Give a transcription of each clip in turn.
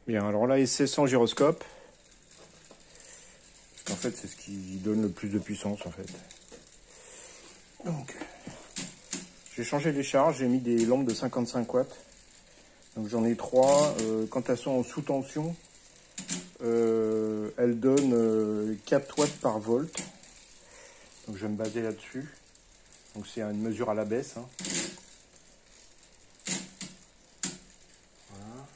Bien, alors là, c'est sans gyroscope. En fait, c'est ce qui donne le plus de puissance, en fait. Donc, j'ai changé les charges, j'ai mis des lampes de 55 watts. Donc j'en ai 3. Quand elles sont en sous-tension, elles donnent 4 watts par volt. Donc je vais me baser là-dessus. Donc c'est une mesure à la baisse. Hein. Voilà.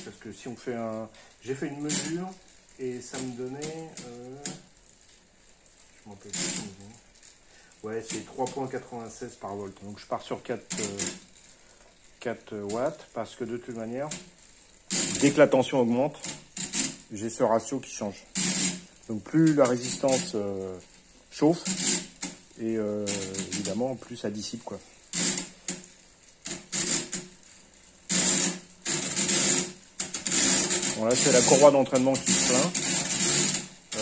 Parce que si on fait un... J'ai fait une mesure et ça me donnait... Je m'en rappelle plus. Ouais, c'est 3,96 par volt. Donc je pars sur 4 watts parce que de toute manière, dès que la tension augmente, j'ai ce ratio qui change. Donc plus la résistance chauffe et évidemment plus ça dissipe quoi. Bon là c'est la courroie d'entraînement qui se plaint.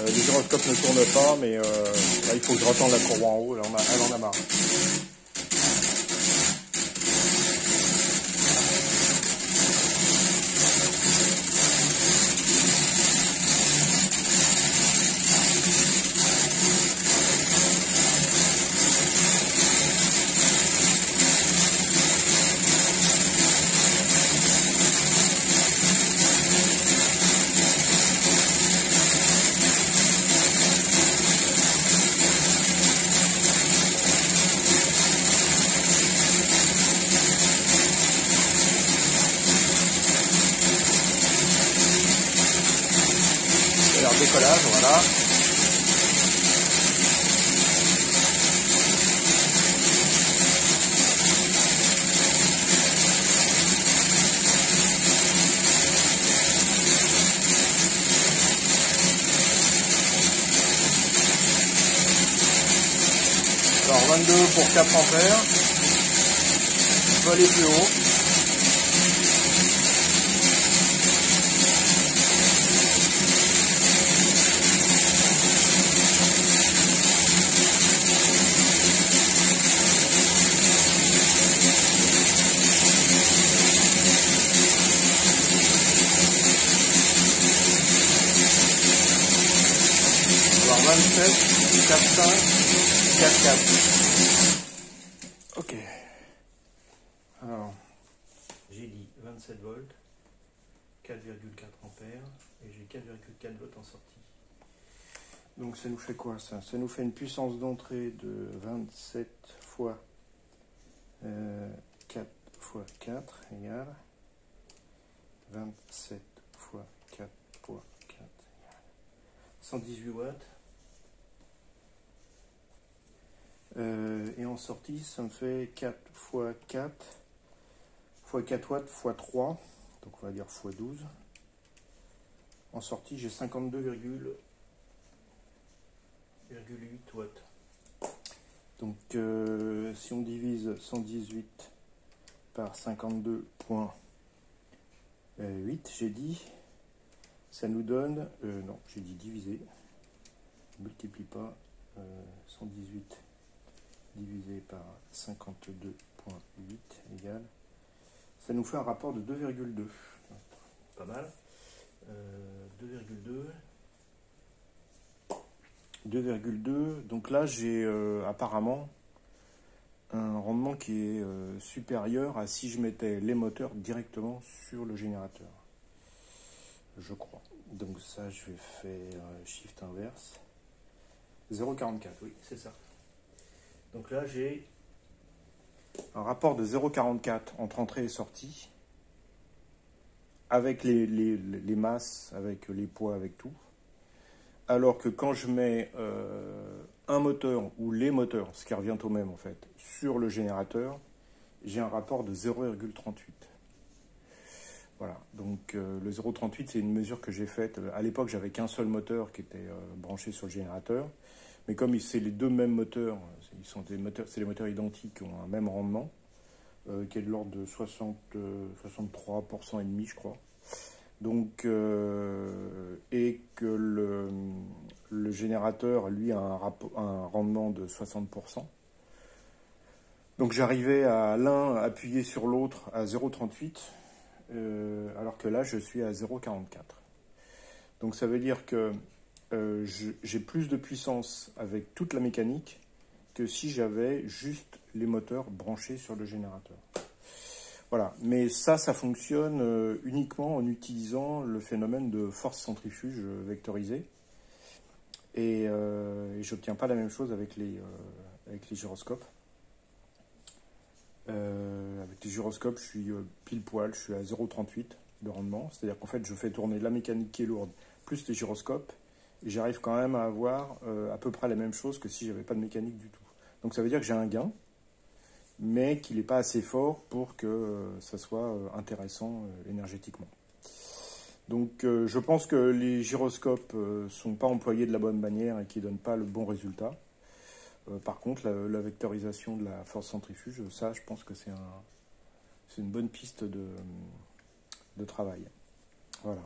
Le gyroscope ne tourne pas mais là il faut que je retende la courroie en haut, elle en a marre. Décollage, voilà. Alors 22 pour 4 ampères. Je peux aller plus haut. Alors 27, 4,5, 4,4. Ok. Alors, j'ai dit 27 volts, 4,4 ampères, et j'ai 4,4 volts en sortie. Donc ça nous fait quoi ça? Ça nous fait une puissance d'entrée de 27 fois 4 fois 4 égale 27 fois 4 fois 4 égale 118 watts. Et en sortie, ça me fait 4 fois 4 fois 4 watts fois 3, donc on va dire fois 12. En sortie, j'ai 52,8 watts. Donc si on divise 118 par 52,8, j'ai dit, ça nous donne, non, j'ai dit diviser, on multiplie pas, 118 divisé par 52,8 égale, ça nous fait un rapport de 2,2. Pas mal. 2,2. Donc là, j'ai apparemment un rendement qui est supérieur à si je mettais les moteurs directement sur le générateur. Je crois. Donc ça, je vais faire shift inverse. 0,44, oui, c'est ça. Donc là, j'ai un rapport de 0,44 entre entrée et sortie, avec les masses, avec les poids, avec tout. Alors que quand je mets un moteur ou les moteurs, ce qui revient au même en fait, sur le générateur, j'ai un rapport de 0,38. Voilà, donc le 0,38 c'est une mesure que j'ai faite. À l'époque, j'avais qu'un seul moteur qui était branché sur le générateur. Mais comme c'est les deux mêmes moteurs, c'est les moteurs identiques qui ont un même rendement, qui est de l'ordre de 63% et demi, je crois. Donc, et que le générateur, lui, a un rendement de 60%. Donc j'arrivais à l'un appuyer sur l'autre à 0,38 alors que là, je suis à 0,44. Donc ça veut dire que j'ai plus de puissance avec toute la mécanique que si j'avais juste les moteurs branchés sur le générateur. Voilà, mais ça fonctionne uniquement en utilisant le phénomène de force centrifuge vectorisée. Et je n'obtiens pas la même chose avec les gyroscopes. Avec les gyroscopes, je suis pile poil, je suis à 0,38 de rendement. C'est-à-dire qu'en fait, je fais tourner la mécanique qui est lourde, plus les gyroscopes, et j'arrive quand même à avoir à peu près la même chose que si j'avais pas de mécanique du tout. Donc ça veut dire que j'ai un gain, mais qu'il n'est pas assez fort pour que ça soit intéressant énergétiquement. Donc je pense que les gyroscopes ne sont pas employés de la bonne manière et qui ne donnent pas le bon résultat. Par contre, la vectorisation de la force centrifuge, ça, je pense que c'est une bonne piste de travail. Voilà.